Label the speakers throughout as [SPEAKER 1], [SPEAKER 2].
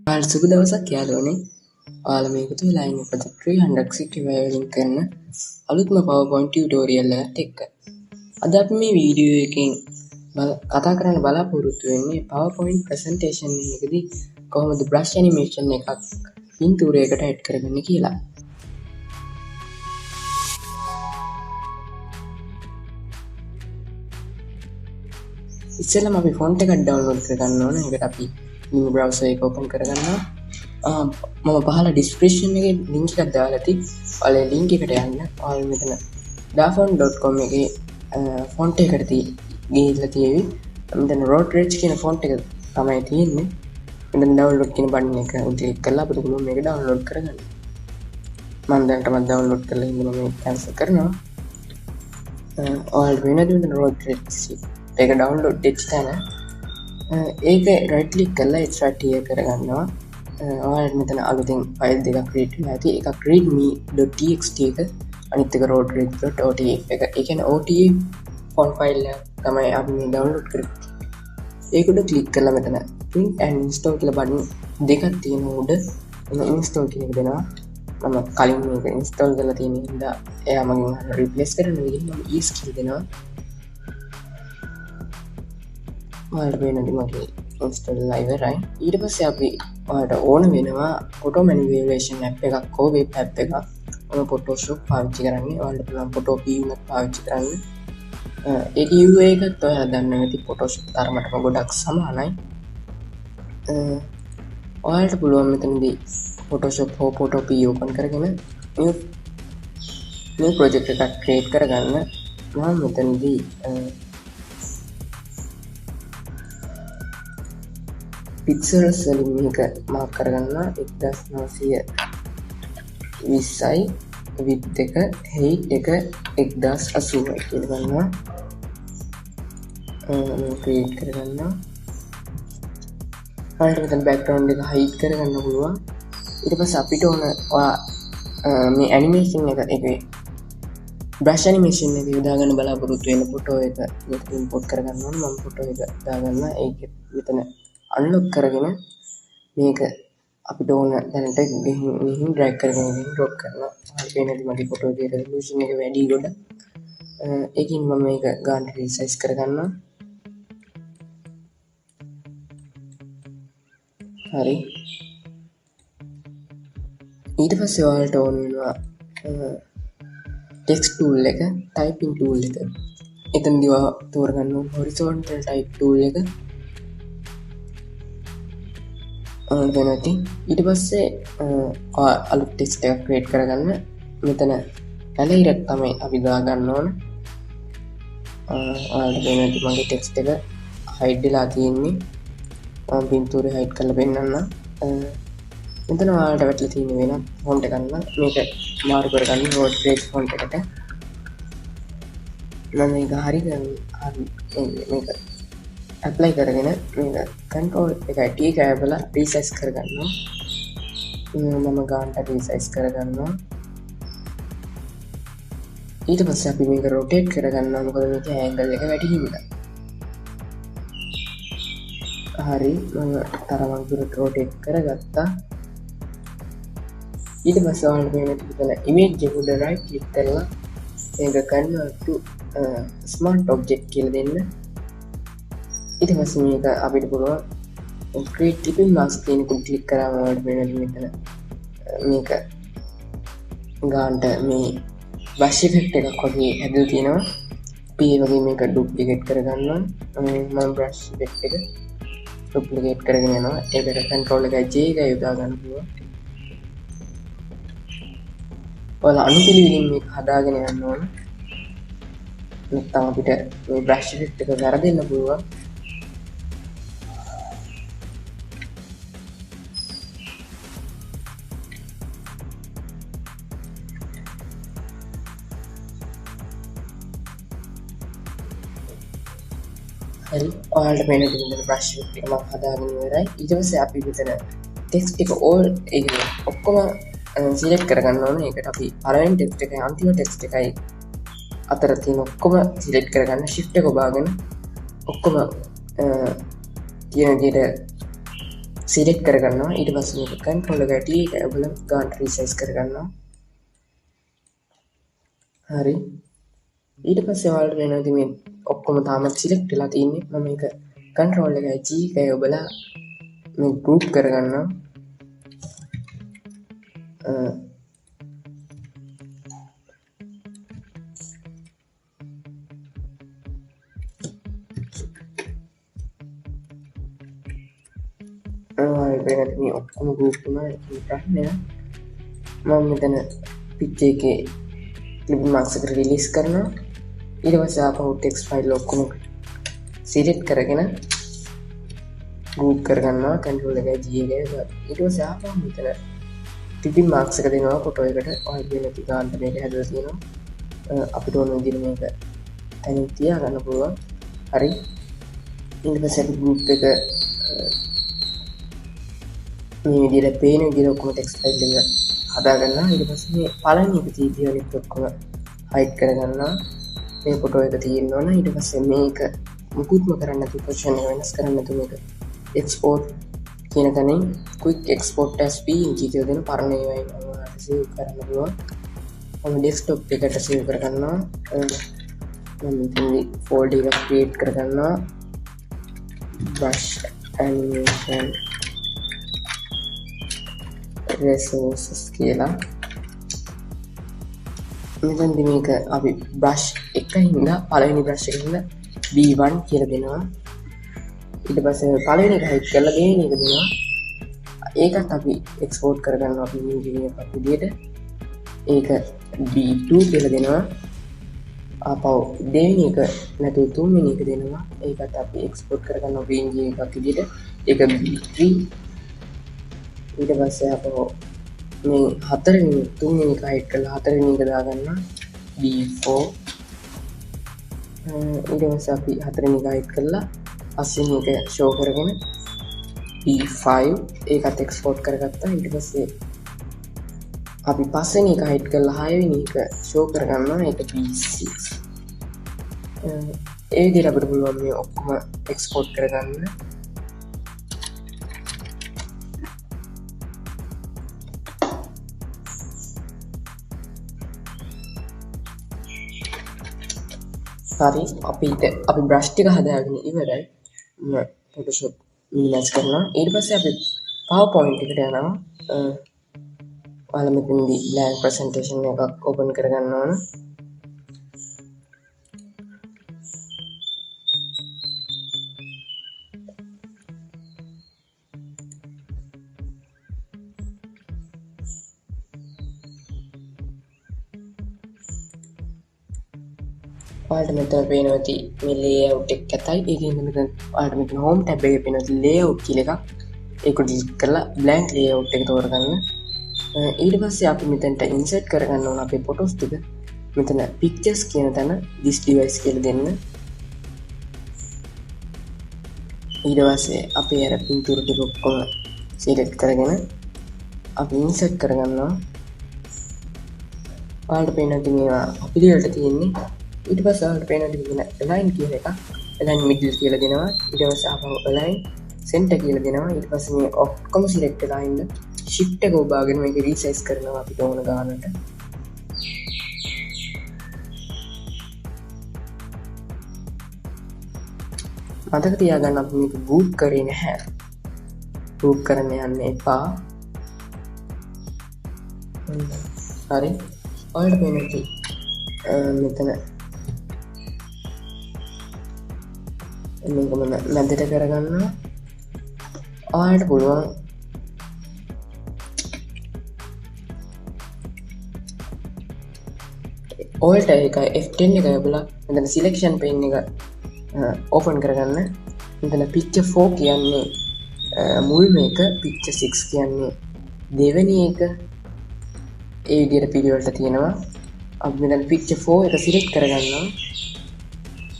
[SPEAKER 1] සුබ දවසක් යාළුවනේ. ඔයාලා මේකට වෙලා ඉන්නේ project 365 වලින් කරන අලුත්ම PowerPoint tutorial එකත් එක්ක. අද අපි මේ වීඩියෝ එකෙන් කතා කරන්න බලාපොරොත්තු වෙන්නේ PowerPoint presentation එකකදී කොහොමද brush animation එකක් පින්තූරයකට add කරගන්නේ කියලා. ඉස්සෙල්ලාම අපි font එකක් download කරගන්න ඕන. ඒකට අපි new browser එක open කරගන්නවා. මම පහල description එකේ link එකක් දාලා තියෙයි. ඔයාලා link එකට යන්න. ඔයාලා මෙතන dafont.com එකේ font එකට ගිහිල්ලා තියෙවි. මෙතන Recoder කියන font එක තමයි තියෙන්නේ. මෙතන download කියන button එක click කරලා අපිට පුළුවන් මේක download කරගන්න. මම දැනටම download කරලා ඉන්න මම cancel කරනවා. ඔයාලා වෙනද මෙතන Recoder ඒක download වෙච්ච තැන ඒක right click කරලා extract here කරගන්නවා. ඔයාලට මෙතන අලුතෙන් ෆයිල් දෙකක් create වෙලා ඇති. එකක් readme.txt එක, අනිත් එක roadrage.otf එක. ඒ කියන්නේ OTA font file එක තමයි අපි මේ download කරේ. ඒකට click කරලා මෙතන print and install කියලා button දෙකක් තියෙනවා උඩ. මම install කියන එක දෙනවා. මම කලින් මේක install කරලා තියෙන හින්දා එයා මගෙන් replace කරන්න විදිහ මම yes කියලා දෙනවා. ඔයාලට වෙනදි මගේ install ඉවරයි. ඊට පස්සේ අපි ඔයාලට ඕන වෙනවා photo manipulation app එකක් හෝ web app එකක්. මම Photoshop පාවිච්චි කරන්නේ. ඔයාලට පුළුවන් photo view එකක් පාවිච්චි කරන්න. ඒක UI එකත් ඔයාලා දන්නවා ඇති Photoshop තරමටම ගොඩක් සමානයි. ඔයාලට පුළුවන් මෙතනදී Photoshop හෝ photo view open කරගෙන new project එකක් create කරගන්න. මම මෙතනදී pixels වලින් මේක මාක් කරගන්නවා. 1920යි width එක height එක 1080යි කියලා ගන්නවා. create කරගන්නවා. ඔයාලට මෙතන background එක hide කරගන්න පුළුවන්. ඊට පස්සේ අපිට ඕන මේ animation එක ඒකේ brush animation එක යොදා ගන්න බලාපොරොත්තු වෙන photo එක මෙතන import කරගන්න ඕන. මම photo එක දාගන්නවා. ඒක මෙතන unlock කරගෙන මේක අපිට ඕන දැනට ගිහින් drag කරගෙන drop කරනවා. හරියටම මගේ photo එකේ resolution එක වැඩි ගොඩ. ඒකින් මම මේක ගන්න resize කරගන්නවා. හරි. ඊට පස්සේ ඔයාලට ඕන වෙනවා text tool එක, typing tool එක. එතනදී ඔයා තෝරගන්න ඕන horizontal type tool එක. වෙනති. ඊට පස්සේ අලුත් ටෙක්ස්ට් එකක් ක්‍රියේට් කරගන්න. මෙතන කැලේරක් තමයි අපි දාගන්න ඕන. ඔයාලට වෙනති මගේ ටෙක්ස්ට් එක හයිඩ් වෙලා තියෙන්නේ. මම පින්තූරේ හයිඩ් කරලා පෙන්නන්න. මෙතන ඔයාලට වැටලා තියෙන වෙන ෆොන්ට් එකක් ගන්න. මේක මාරු කරගන්න Recoder ෆොන්ට් එකට. මම මේක හරි මේක apply කරගෙන මේක control එකයි T කරලා resize කරගන්නවා. මම ගානට resize කරගන්නවා. ඊට පස්සේ අපි මේක rotate කරගන්නවා. මොකද මේකේ angle එක වැඩි හින්දා. හරි මම තරමක් දුරට rotate කරගත්තා. ඊට පස්සේ ඔයාලට මෙතන image එක උඩ right click කරලා මේක convert to smart object කියලා දෙන්න. ඊට පස්සේ මේක අපිට පුළුවන් create clipping mask කියන එක ක්ලික් කරාම වලට වෙන මෙතන මේක ගානට මේ brush effect එකක් වගේ හැදලා තියෙනවා. අපි ඒ වගේ මේක duplicate කරගන්නවා. මම brush effect එක duplicate කරගෙන යනවා. ඒකට control එකයි J එකයි යොදා ගන්න පුළුවන්. ඔයාලා අනුපිළිවෙලින් මේක හදාගෙන යන්න ඕන. නැත්නම් අපිට මේ brush effect එක වැරදෙන්න පුළුවන්. හරි ඔයාලට වෙන දෙයක් brush effect එක මම හදාගෙන ඉවරයි. ඊට පස්සේ අපි මෙතන text එක all ඒක ඔක්කොම select කරගන්න ඕනේ. ඒකට අපි පළවෙනි text එකයි අන්තිම text එකයි අතර තියෙන ඔක්කොම select කරගන්න shift එක ඔබාගෙන ඔක්කොම තියෙන විදිහට සිලෙක්ට් කරගන්නවා. ඊට පස්සේ මේක කන්ට්‍රෝල් එක T එක ඔයගොල්ලෝ ගානට රීසයිස් කරගන්නවා. හරි. ඊට පස්සේ ඔයාලට වෙනවා මේ ඔක්කොම තාමත් සිලෙක්ට් වෙලා තියෙන්නේ. මම මේක කන්ට්‍රෝල් එකයි G එකයි ඔබලා මේ ගෲප් කරගන්නවා. මේ ඔක්කොම ගෲප් වුණා. ඒක ප්‍රශ්නය. මම මෙතන පිච් එකේ ක්ලිපින් මාක්ස් එක රිලීස් කරනවා. ඊට පස්සේ ආපහු ටෙක්ස්ට් ෆයිල් ඔක්කොම සිලෙක්ට් කරගෙන ගෲප් කරගන්නවා. කන්ට්‍රෝල් එකයි G එකයි. ඊට පස්සේ ආපහු මෙතන ක්ලිපින් මාක්ස් එක දෙනවා ෆොටෝ එකට. ඔයාලට වෙන තිකාන්ත මේක හැදලා තියෙනවා. අපිට ඕන විදිහට මේක තනින් තියා ගන්න පුළුවන්. හරි. ඊට පස්සේ අපි ගෲප් එක මේ විදිහට පේන විදිහට ඔක්කොම ටෙක්ස්ට් ෆයිල් එක හදාගන්නවා. ඊට පස්සේ මේ පළවෙනි එක තියෙද්දි අනිත් ඔක්කොම හයිඩ් කරගන්නවා. මේ ෆොටෝ එක තියෙන්න ඕන. ඊට පස්සේ මේක මුකුත්ම කරන්න නැතුව පොසිෂන් එක වෙනස් කරන්න නැතුව මේක එක්ස්පෝර්ට් කියන තැනින් quick export as png කියලා දෙන පරණ ඒවායින් ඔයාලට සේව් කරන්න පුළුවන්. මම ඩෙස්ක්ටොප් එකට සේව් කරගන්නවා. මම ඉතින් ෆෝල්ඩර් එක ක්‍රියේට් කරගන්නවා. brush animation resources කියලා. මෙතනදී මේක අපි brush එකකින්ද පළවෙනි brush එකකින්ද B1 කියලා දෙනවා. ඊට පස්සේ පළවෙනි එක හයිඩ් කරලා දෙවෙනි එක දෙනවා. ඒකත් අපි එක්ස්පෝර්ට් කරගන්නවා අපි මේ එකක් විදියට. ඒක B2 කියලා දෙනවා. ආපහු දෙවෙනි එක නැතුව තුන්වෙනි එක දෙනවා. ඒකත් අපි එක්ස්පෝර්ට් කරගන්නවා PNG එකක් විදියට. ඒක B3. ඊට පස්සේ අපෝ මේ හතරවෙනි තුන්වෙනි එක හයිඩ් කරලා හතරවෙනි එක දාගන්නවා B4. ඊට පස්සේ අපි හතරවෙනි එක හයිඩ් කරලා පස්වෙනි එක ෂෝ කරගෙන B5 ඒකත් එක්ස්පෝර්ට් කරගත්තා. ඊට පස්සේ අපි පස්වෙනි එක හයිඩ් කරලා හයවෙනි එක ෂෝ කරගන්නවා. ඒක B6. ඒ විදිහට අපිට පුළුවන් මේ ඔක්කොම එක්ස්පෝර්ට් කරගන්න. හරි. අපි බ්‍රෂ් ටික හදාගෙන ඉවරයි. Photoshop මිනිමයිස් කරනවා. ඊට පස්සේ අපි PowerPoint එකට යනවා. ඔයාලා මෙතනදී blank presentation එකක් open කරගන්න ඕන. ඔයාලට මෙතන පේනවා ඇති මේ layout එක ඇතයි. ඒකෙන් මෙතන ඔයාලට මෙතන home tab එකේ පේනවා layout කියලා එකක්. ඒක ඩිලීට් කරලා blank layout එක තෝරගන්න. ඊට පස්සේ අපි මෙතනට insert කරගන්න ඕන අපේ photos ටික. මෙතන pictures කියන තැන this device කියලා දෙන්න. ඊට පස්සේ අපි අර පින්තූර ටික ඔක්කොම select කරගෙන අපි insert කරගන්නවා. ඔයාලට පේනවා මේවා අපි දෙලට තියෙන්නේ. ඊට පස්සේ ඔයාලට පේනවා මෙතන align කියන එක align middle කියලා දෙනවා. ඊට පස්සේ ආපහු align center කියලා දෙනවා. ඊට පස්සේ මේ ඔක්කොම select වෙලා ඉන්න shift එක ඔබාගෙන මේක resize කරනවා අපිට ඕන ගානට. මතක තියාගන්න අපි මේක group කරේ නැහැ. group කරන්න යන්න එපා. හරි. ඔයාලට පේනවා මෙතන මේක මම මැදට කරගන්නවා. ඔයාලට පුළුවන් Alt එකයි F10 එකයි ඔබලා මෙතන selection pane එක open කරගන්න. මෙතන picture 4 කියන්නේ මුල්ම එක, picture 6 කියන්නේ දෙවෙනි එක. ඒ විදිහට පිළිවෙලට තියෙනවා. අපි මෙතන picture 4 එක select කරගන්නවා.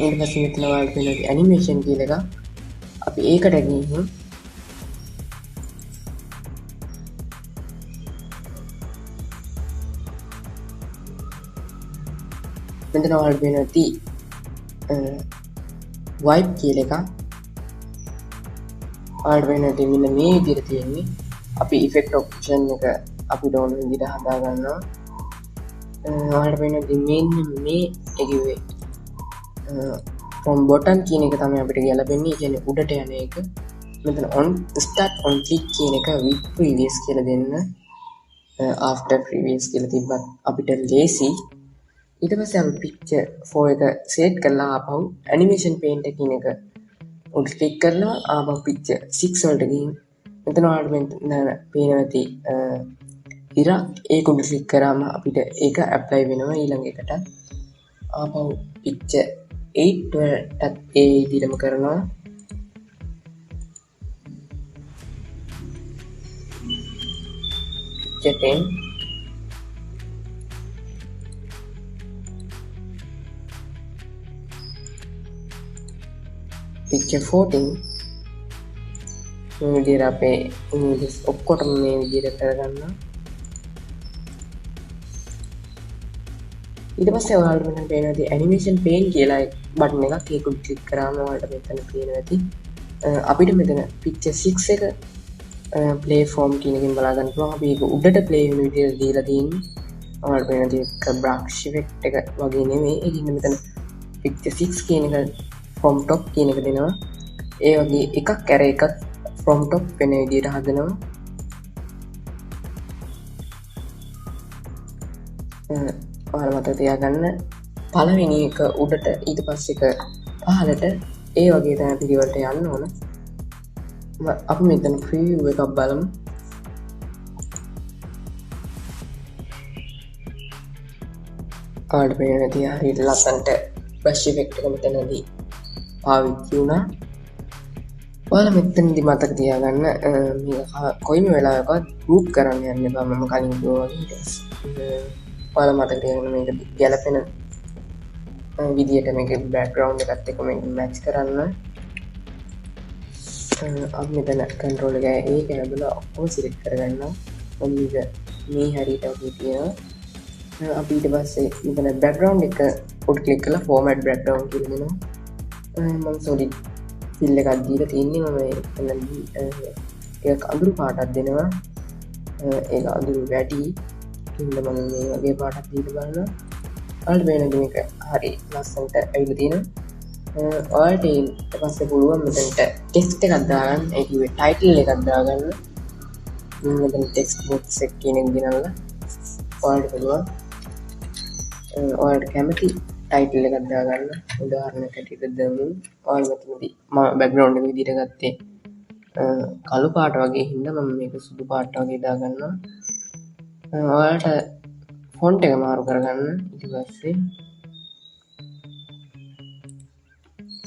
[SPEAKER 1] ඊට පස්සේ මෙතන ඔයාලට පේනවා animation කියලා එක. අපි ඒකට ගිහින් මෙතන ඔයාලට පේනවා wipe කියලා එක. ඔයාලට වෙන්නේ මෙන්න මේ විදිහට තියෙන්නේ. අපි effect option එක අපිට ඕන විදිහට හදා ගන්නවා. ඔයාලට වෙන්නේ මෙන්න මේ එකේ from bottom කියන එක තමයි අපිට ගැලපෙන්නේ. ඒ කියන්නේ උඩට යන එක. මෙතන on start on click කියන එක with previous කියලා දෙන්න. after previous කියලා තිබ්බත් අපිට lazy. ඊට පස්සේ අපි picture 4 එක set කරලා ආපහු animation paint කියන එක උඩ click කරනවා. ආපහු picture 6 වලට ගිහින් මෙතන ඔයාලට මෙතන පේනවා ඇති ඉර ඒක උඩ click කරාම අපිට ඒක apply වෙනවා ඊළඟ එකට. ආපහු picture 8 වලටත් ඒ විදිහටම කරනවා. picture 10 picture 14 මේ විදිහට අපේ images ඔක්කොටම මේ විදිහට කරගන්නවා. ඊට පස්සේ ඔයාලට මෙතන පේනවා ඇති animation paint කියලා බටන් එකක්. ඒක උඩ ක්ලික් කරාම ඔයාලට මෙතන පේනවා ඇති අපිට මෙතන picture 6 එක play form කියන එකෙන් බලා ගන්න පුළුවන්. අපි ඒක උඩට play වෙන විදිහට දීලා තියෙන්නේ. ඔයාලට පේනවා ඇති එක brush effect එක වගේ නෙමෙයි. ඒකින් මෙතන picture 6 කියන එක from top කියන එක දෙනවා. ඒ වගේ එකක් ඇර එකක් from top වෙන විදිහට හදනවා. ඔයාලා මතක තියාගන්න පළවෙනි එක උඩට ඊට පස්සේ එක පහළට ඒ වගේ තමයි පිළිවෙලට යන්න ඕන. අපි මෙතන preview එකක් බලමු. ඔයාලට පේන ඇති හරියට ලස්සනට brush effect එක මෙතනදී පාවිච්චි වුණා. ඔයාලා මෙතනදී මතක තියාගන්න මේක කොයිම වෙලාවකවත් group කරන්න යන්න එපා. මම කලින් කිව්වා වගේ. ඔයාලා මතක තියාගන්න මේක ගැලපෙන විදියට මේක background එකත් එක්ක මේක match කරන්න. අපි මෙතන control එක ඒක ලැබලා ඔක්කොම select කරගන්නවා. මම මේක මේ හරියට වගේ තියෙනවා. අපි ඊට පස්සේ මෙතන background එක උඩ click කරලා format background කියලා දෙනවා. මම solid fill එකක් දීලා තින්නේ. මම ඒක අඳුරු පාටක් දෙනවා. ඒක අඳුරු වැඩි ඉන්න මම මේ වගේ පාටක් දීලා බලනවා. ඔයාලට වෙනද මේක හරි ලස්සනට ඇවිල්ලා තියෙනවා. ඔයාලට ඊට පස්සේ පුළුවන් මෙතනට text එකක් දාගන්න. ඒ කිව්වේ title එකක් දාගන්න. මෙතන text box එක කියන එක ගෙනල්ලා ඔයාලට පුළුවන් ඔයාලට කැමති title එකක් දාගන්න. උදාහරණයක් හැටියට දෙමු. ඔයාලා මෙතනදී මම background එක විදිහට ගත්තේ කළු පාට වගේ හින්දා මම මේක සුදු පාට වගේ දාගන්නවා. ඔයාලට font එක මාරු කරගන්න. ඊට පස්සේ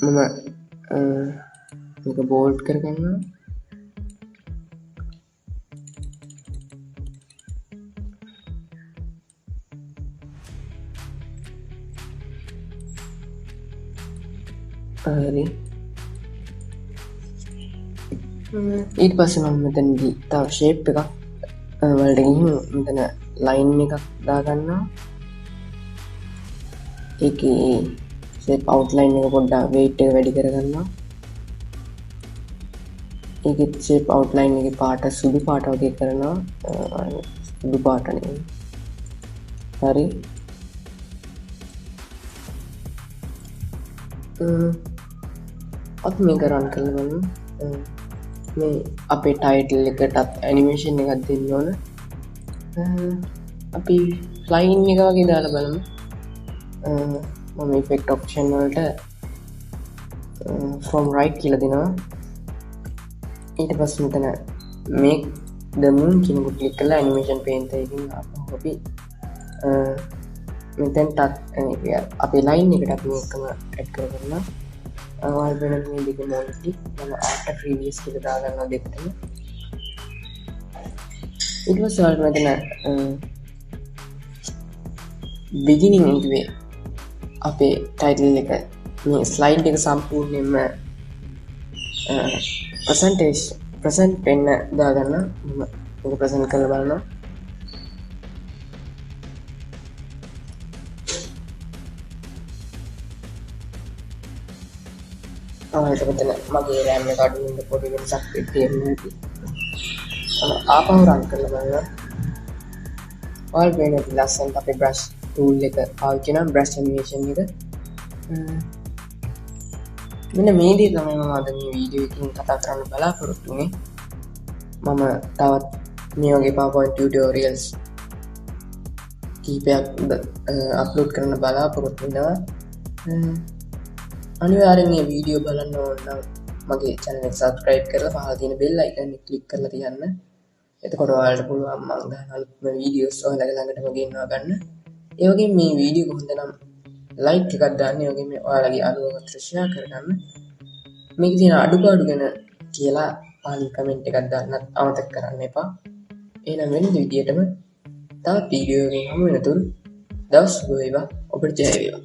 [SPEAKER 1] මම මේක bold කරගන්නවා. හරි. ඊට පස්සේ මම මෙතනදී තව shape එකක් වලට ගිහින් මෙතන line එකක් දාගන්නවා. ඒකේ shape outline එක පොඩ්ඩක් weight එක වැඩි කරගන්නවා. ඒකේ shape outline එකේ පාට සුදු පාට වගේ කරනවා. සුදු පාට නෙවෙයි. හරි. අපි මේක run කරලා බලමු. මේ අපේ title එකටත් animation එකක් දෙන්න ඕන. අපි line එක වගේ දාලා බලමු. මම effect option වලට from right කියලා දෙනවා. ඊට පස්සේ මෙතන make the moon කියන එක ක්ලික් කරලා animation paint එකකින් අපි මෙතෙන්ට අපේ line එකට අපි මේකම add කරගන්නවා. ඔයාලා වෙන මේ දෙකම only මම after previous කියලා දාගන්නවා දෙකටම. ඊට පස්සේ ඔයාලා මෙතන beginning එකේ අපේ title එක මේ slide එක සම්පූර්ණයෙන්ම present වෙන්න දාගන්න. මම මේක present කරලා බලනවා. එතකොට මගේ RAM එක අඩු වෙන පොඩි වෙනසක් වෙන්න ඇති. ආපහු රන් කරලා බලන්න. ඔයාලට වෙන ලස්සනට අපේ brush tool එක පාවිච්චි කරන brush animation එක. මෙන්න මේ දේ තමයි මම අද මේ වීඩියෝ එකකින් කතා කරන්න බලාපොරොත්තු වෙන්නේ. මම තවත් මේ වගේ PowerPoint tutorials කීපයක් අප්ලෝඩ් කරන්න බලාපොරොත්තු වෙනවා. අනිවාර්යෙන් මේ වීඩියෝ බලන්න ඕන නම් මගේ channel එක subscribe කරලා පහළ තියෙන bell icon එක click කරලා තියන්න. එතකොට ඔයාලට පුළුවන් මම දාන අලුත්ම වීඩියෝස් ඔයාලගේ ළඟටම ගෙන්වා ගන්න. ඒ වගේම මේ වීඩියෝ කොහොමද නම් like එකක් දාන්න, ඒ වගේම ඔයාලගේ අනුගමනයට share කරගන්න. මේක තියෙන අඩුපාඩු ගැන කියලා පාලි කමෙන්ට් එකක් දාන්නත් අමතක කරන්න එපා. එහෙනම් වෙන විදියටම තවත් වීඩියෝ එකකින් හමු වෙනතුරු දවස් සුබ වේවා. ඔබට ජය වේවා.